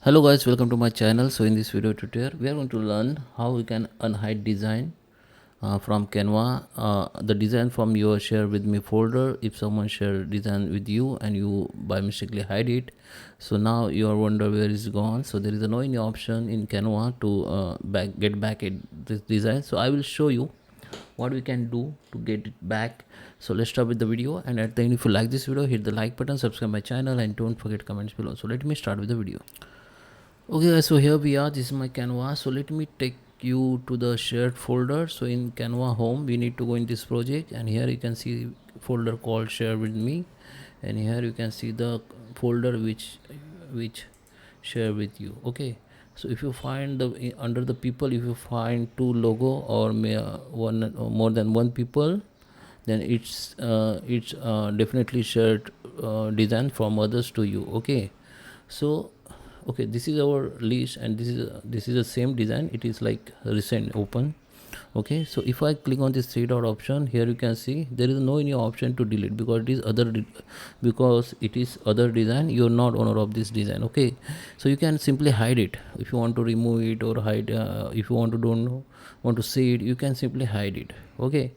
Hello guys, welcome to my channel. So in this video tutorial we are going to learn how we can unhide design from Canva. The design from your share with me folder, if someone share design with you and you by mistakenly hide it, so now you are wonder where it's gone. So there is no any option in Canva to get back at this design. So I will show you what we can do to get it back. So let's start with the video, and at the end, if you like this video, hit the like button, subscribe my channel, and don't forget comments below. So let me start with the video. Okay guys, so here we are. This is my Canva. So let me take you to the shared folder. So in Canva home, we need to go in this project, and here you can see folder called share with me, and here you can see the folder which share with you. Okay, so if you find the under the people, if you find two logo or one or more than one people, then it's definitely shared design from others to you. Okay, so okay, this is our list, and this is the same design. It is like recent open. Okay, so if I click on this three dot option, here you can see there is no any option to delete because it is because it is other design. You're not owner of this design. Okay, so you can simply hide it if you want to remove it or hide. If you want to don't know, want to see it, you can simply hide it. Okay,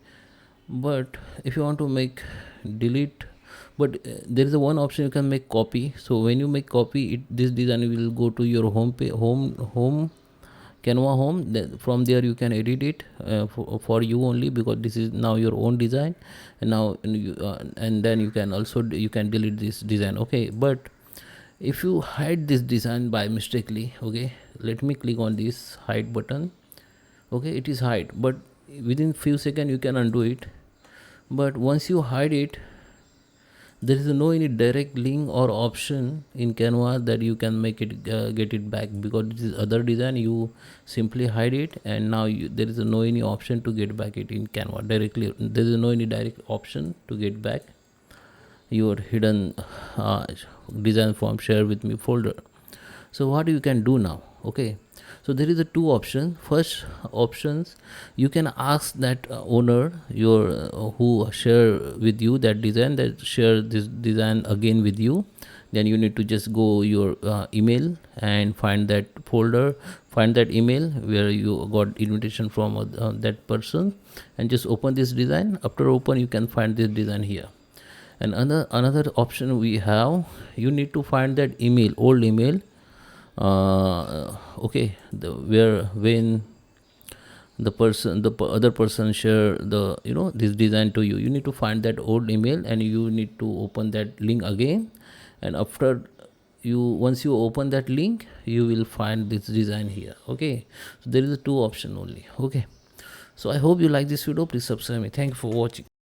but if you want to make delete, but there is a one option you can make copy. So when you make copy, this design will go to your home page, home Canva home. From there you can edit it for you only, because this is now your own design, and now and then you can also you can delete this design. Okay, but if you hide this design by mistakenly, okay, let me click on this hide button. Okay, it is hide, but within few seconds you can undo it. But once you hide it, there is no any direct link or option in Canva that you can make it get it back, because this is other design. You simply hide it, and now there is no any option to get back it in Canva directly. There is no any direct option to get back your hidden design from share with me folder. So what you can do now? Okay, so there is a two options. First options, you can ask that owner your who share with you that design, that share this design again with you. Then you need to just go your email and find that folder, find that email where you got invitation from that person, and just open this design. After open, you can find this design here. And another option we have, you need to find that email, old email. Okay, where when the other person share the this design to you, you need to find that old email, and you need to open that link again. And after once you open that link, you will find this design here. Okay, so there is a two option only. Okay, so I hope you like this video. Please subscribe me. Thank you for watching.